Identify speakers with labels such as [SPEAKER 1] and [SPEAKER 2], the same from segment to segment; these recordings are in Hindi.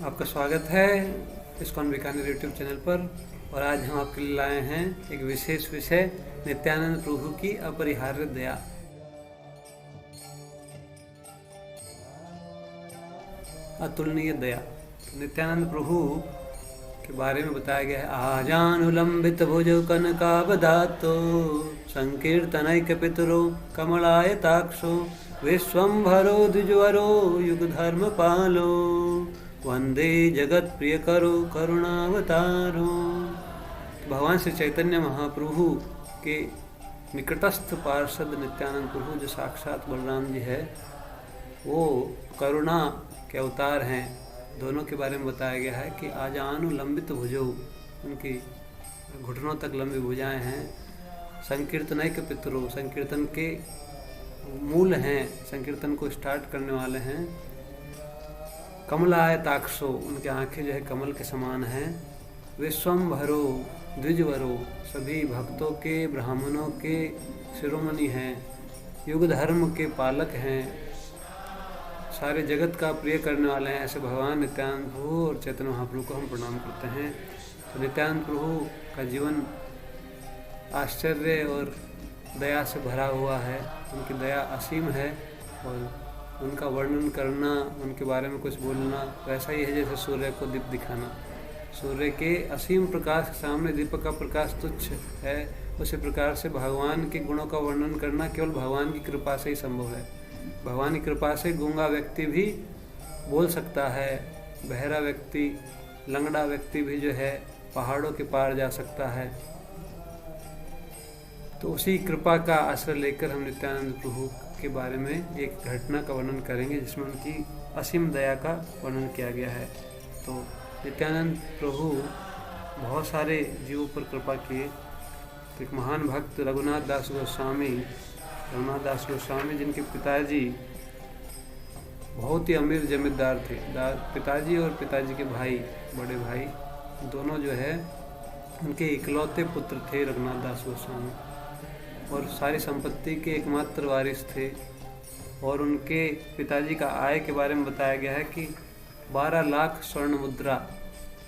[SPEAKER 1] आपका स्वागत है इस्कॉन बीकानेर यूट्यूब चैनल पर। और आज हम आपके लिए लाए हैं एक विशेष विषय, नित्यानंद प्रभु की अपरिहार्य दया। अतुलनीय दया। नित्यानंद प्रभु के बारे में बताया गया है। आजानुलंबित भुजौ कनकावदातो संकीर्तनैक पितरो कमलायताक्षो विश्वंभरो द्विजवरो युगधर्म पालो वंदे जगत प्रिय करो करुणावतारो। भगवान श्री चैतन्य महाप्रभु के निकटस्थ पार्षद नित्यानंद प्रभु जो साक्षात बलराम जी है, वो करुणा के अवतार हैं। दोनों के बारे में बताया गया है कि आजानुलंबित भुजौ, उनकी घुटनों तक लंबी भुजाएं हैं। संकीर्तनैक पितरो, संकीर्तन के मूल हैं, संकीर्तन को स्टार्ट करने वाले हैं। कमलायताक्षो, उनकी आंखें जो है कमल के समान हैं। विश्वंभरो द्विजवरो, सभी भक्तों के ब्राह्मणों के शिरोमणि हैं। युग धर्म के पालक हैं, सारे जगत का प्रिय करने वाले हैं। ऐसे भगवान नित्यानंद प्रभु और चैतन्य महाप्रभु को हम प्रणाम करते हैं। तो नित्यानंद प्रभु का जीवन आश्चर्य और दया से भरा हुआ है। उनकी दया असीम है और उनका वर्णन करना, उनके बारे में कुछ बोलना वैसा ही है जैसे सूर्य को दीप दिखाना। सूर्य के असीम प्रकाश के सामने दीपक का प्रकाश तुच्छ है। उसी प्रकार से भगवान के गुणों का वर्णन करना केवल भगवान की कृपा से ही संभव है। भगवान की कृपा से गूंगा व्यक्ति भी बोल सकता है, बहरा व्यक्ति, लंगड़ा व्यक्ति भी जो है पहाड़ों के पार जा सकता है। तो उसी कृपा का आश्रय लेकर हम नित्यानंद प्रभु के बारे में एक घटना का वर्णन करेंगे जिसमें उनकी असीम दया का वर्णन किया गया है। तो नित्यानंद प्रभु बहुत सारे जीवों पर कृपा किए। तो एक महान भक्त रघुनाथ दास गोस्वामी जिनके पिताजी बहुत ही अमीर जमींदार थे। पिताजी और पिताजी के भाई, बड़े भाई दोनों जो है उनके इकलौते पुत्र थे रघुनाथ दास गोस्वामी, और सारी संपत्ति के एकमात्र वारिस थे। और उनके पिताजी का आय के बारे में बताया गया है कि 12 लाख स्वर्ण मुद्रा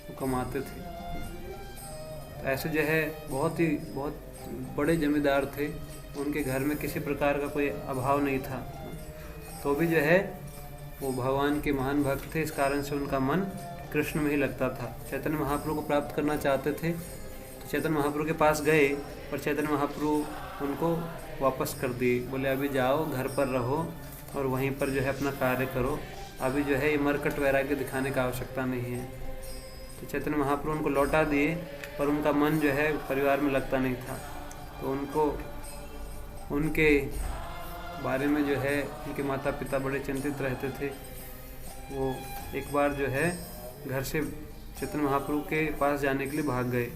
[SPEAKER 1] वो कमाते थे। तो ऐसे जो है बहुत बड़े जमींदार थे। उनके घर में किसी प्रकार का कोई अभाव नहीं था। तो भी जो है वो भगवान के महान भक्त थे। इस कारण से उनका मन कृष्ण में ही लगता था। चैतन्य महाप्रभु को प्राप्त करना चाहते थे तो चैतन्य महाप्रभु के पास गए, पर चैतन्य महाप्रभु उनको वापस कर दिए। बोले अभी जाओ, घर पर रहो और वहीं पर जो है अपना कार्य करो। अभी जो है ये मरकट वैराग्य दिखाने का आवश्यकता नहीं है। तो चैतन्य महाप्रभु उनको लौटा दिए, पर उनका मन जो है परिवार में लगता नहीं था। तो उनको उनके बारे में जो है उनके माता पिता बड़े चिंतित रहते थे। वो एक बार जो है घर से चैतन्य महाप्रभु के पास जाने के लिए भाग गए।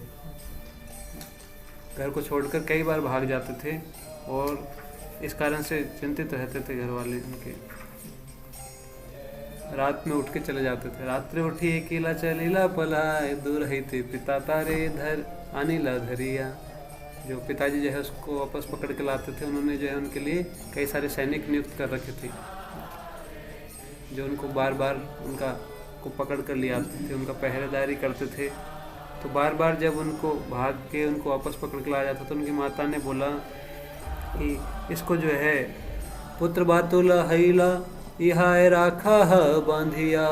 [SPEAKER 1] घर को छोड़कर कई बार भाग जाते थे और इस कारण से चिंतित रहते थे घर वाले उनके। रात में उठ के चले जाते थे। रात्रि उठी अकेला चलीला पलाए, दूर ही थे पिता तारे धर अनिला धरिया। जो पिताजी जो है उसको वापस पकड़ के लाते थे। उन्होंने जो है उनके लिए कई सारे सैनिक नियुक्त कर रखे थे जो उनको बार बार उनका को पकड़ कर ले आते थे, उनका पहरेदारी करते थे। तो बार बार जब उनको भाग के उनको वापस पकड़ के लाया जाता तो उनकी माता ने बोला कि इसको जो है पुत्र बातुला हईला इहाय राखा बांधिया,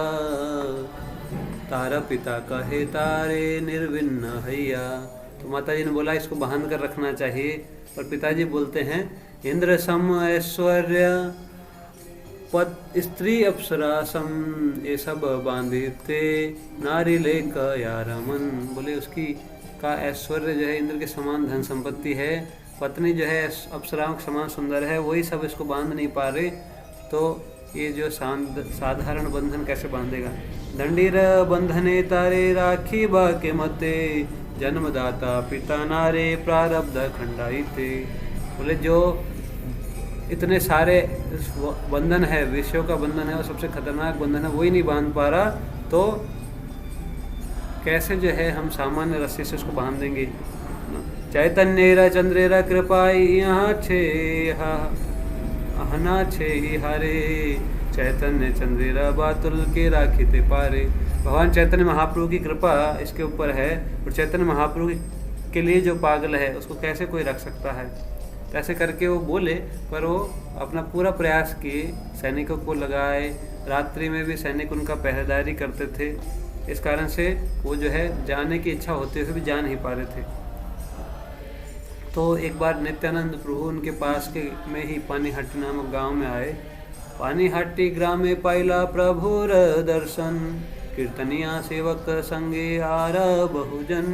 [SPEAKER 1] तारा पिता कहे तारे निर्विन्न हैया। तो माता जी ने बोला इसको बांध कर रखना चाहिए। और पिताजी बोलते हैं इंद्र सम ऐश्वर्य पद स्त्री अप्सरा सम, ये सब बांधते नारी ले या रमन। बोले उसकी का ऐश्वर्य जो है इंद्र के समान धन संपत्ति है, पत्नी जो है अप्सराओं के समान सुंदर है, वही सब इसको बांध नहीं पा रहे। तो ये जो साधारण बंधन कैसे बांधेगा। दंडीर बंधने तारे राखी बा के मते, जन्मदाता पिता नारे प्रारब्ध खंडाइते। बोले जो इतने सारे बंधन है, विषयों का बंधन है और सबसे खतरनाक बंधन है, वही नहीं बांध पा रहा, तो कैसे जो है हम सामान्य रस्सी से उसको बांध देंगे। चैतन्येरा चंद्रेरा कृपाई यहाँ छे अहना छे हरे, चैतन्य चंद्रेरा बातुल के राखिते पारे। भगवान चैतन्य महाप्रभु की कृपा इसके ऊपर है, और चैतन्य महाप्रभु के लिए जो पागल है उसको कैसे कोई रख सकता है। तो ऐसे करके वो बोले, पर वो अपना पूरा प्रयास किए, सैनिकों को लगाए, रात्रि में भी सैनिक उनका पहरेदारी करते थे। इस कारण से वो जो है जाने की इच्छा होते हुए भी जा नहीं पा रहे थे। तो एक बार नित्यानंद प्रभु उनके पास के में ही पानीहाटी नामक गांव में आए। पानीहाटी ग्राम में पाइला प्रभुर दर्शन, कीर्तनिया सेवक संगे आर बहुजन।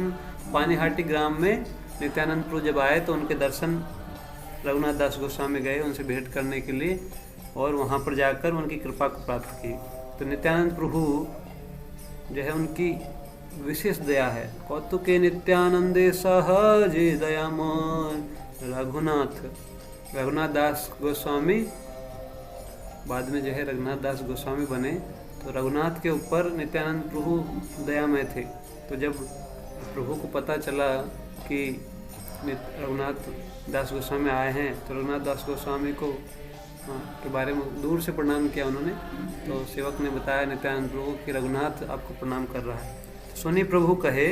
[SPEAKER 1] पानीहाटी ग्राम में नित्यानंद प्रभु जब आए तो उनके दर्शन रघुनाथ दास गोस्वामी गए उनसे भेंट करने के लिए, और वहाँ पर जाकर उनकी कृपा को प्राप्त की। तो नित्यानंद प्रभु जो है उनकी विशेष दया है। कौतुके नित्यानंदे सहज दयामान रघुनाथ दास गोस्वामी बाद में जो है रघुनाथ दास गोस्वामी बने। तो रघुनाथ के ऊपर नित्यानंद प्रभु दयामय थे। तो जब प्रभु को पता चला कि रघुनाथ दास गोस्वामी आए हैं, तो रघुनाथ दास गोस्वामी को के बारे में दूर से प्रणाम किया उन्होंने। तो सेवक ने बताया नित्यानंद प्रभु कि रघुनाथ आपको प्रणाम कर रहा है। तो सुनी प्रभु कहे,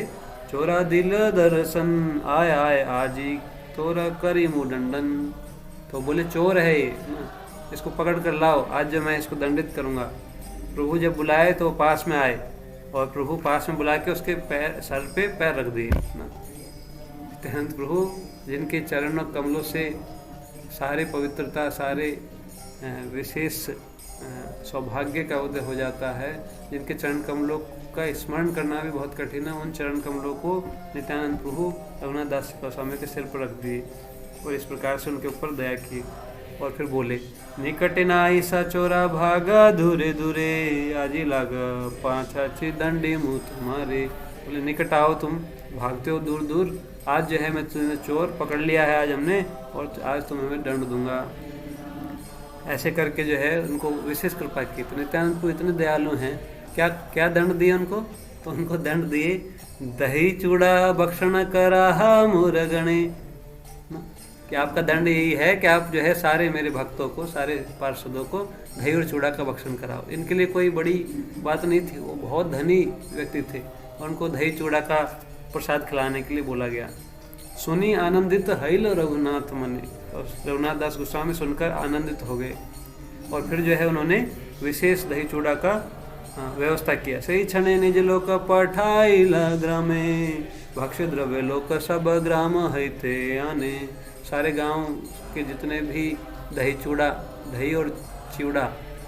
[SPEAKER 1] चोरा दिल दर्शन आय आय आजी तोरा करी मुंडन। तो बोले चोर है ये, इसको पकड़ कर लाओ, आज जो मैं इसको दंडित करूँगा। प्रभु जब बुलाए तो पास में आए, और प्रभु पास में बुला के उसके सर पे पैर रख दिए। नित्यानंद प्रभु जिनके चरणों कमलों से सारे पवित्रता, सारे विशेष सौभाग्य का उदय हो जाता है, जिनके चरण कमलों का स्मरण करना भी बहुत कठिन है, उन चरण कमलों को नित्यानंद प्रभु रघुनाथ दास गोस्वामी के सिर पर रख दिए और इस प्रकार से उनके ऊपर दया की। और फिर बोले, निकट नाई सा चोरा भागा दूरे दूरे, आजी लागा पाँच अच्छी दंडी मुँह तुम्हारे। बोले निकट आओ, तुम भागते हो दूर दूर, आज जो है मैं तुम्हें चोर पकड़ लिया है आज हमने, और आज तुम्हें मैं दंड दूंगा। ऐसे करके जो है उनको विशेष कृपा की। तो नित्यानंद को इतने दयालु हैं, क्या क्या दंड दिए उनको? तो उनको दंड दिए, दही चूड़ा भक्षण करा मुरगणे। कि आपका दंड यही है कि आप जो है सारे मेरे भक्तों को, सारे पार्षदों को दही और चूड़ा का भक्षण कराओ। इनके लिए कोई बड़ी बात नहीं थी, वो बहुत धनी व्यक्ति थे, और उनको दही चूड़ा का प्रसाद खिलाने के लिए बोला गया। सुनी आनंदित हैल रघुनाथ मने, और रघुनाथ दास गोस्वामी सुनकर आनंदित हो गए, और फिर जो है उन्होंने विशेष दही चूड़ा का व्यवस्था किया। सही क्षणे निज लोक पठाइला ग्रामे, भक्ष्य द्रव्य लोक सब ग्राम हैते आने। सारे गांव के जितने भी दही चूड़ा, दही और चिवड़ा,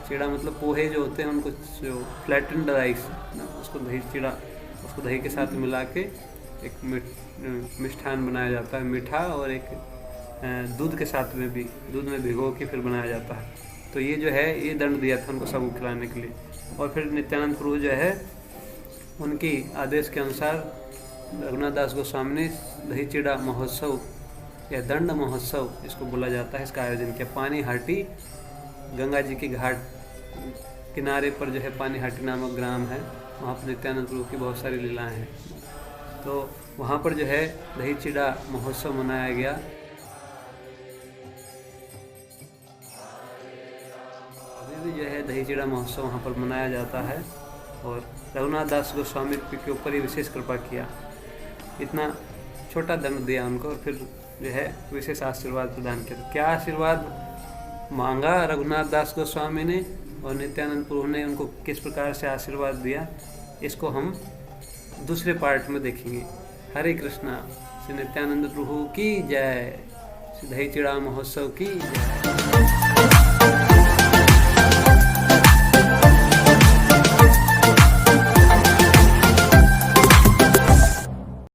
[SPEAKER 1] चिड़ा मतलब पोहे जो होते हैं उनको, जो फ्लैटेंड राइस उसको दही चिड़ा, उसको दही के साथ मिला के एक मिष्ठान बनाया जाता है, मीठा, और एक दूध के साथ में भी, दूध में भिगो के फिर बनाया जाता है। तो ये जो है ये दंड दिया था उनको सबको खिलाने के लिए। और फिर नित्यानंद प्रभु जो है उनकी आदेश के अनुसार रघुनाथ दास गोस्वामी ने दही चिड़ा महोत्सव या दंड महोत्सव इसको बोला जाता है, इसका आयोजन किया। पानीहाटी गंगा जी के घाट किनारे पर जो है पानीहाटी नामक ग्राम है, वहाँ पर नित्यानंद प्रभु की बहुत सारी लीलाएं हैं। तो वहाँ पर जो है दही चिड़ा महोत्सव मनाया गया। अभी भी जो है दही चिड़ा महोत्सव वहाँ पर मनाया जाता है, और रघुनाथ दास गोस्वामी के ऊपर ही विशेष कृपा किया, इतना छोटा दंड दिया उनको, और फिर जो है विशेष आशीर्वाद प्रदान किया। क्या आशीर्वाद मांगा रघुनाथ दास गोस्वामी ने और नित्यानंद प्रभु ने उनको किस प्रकार से आशीर्वाद दिया, इसको हम दूसरे पार्ट में देखेंगे। हरे कृष्णा। श्री नित्यानंद प्रभु की जय। श्री दही चिड़ा महोत्सव की जय।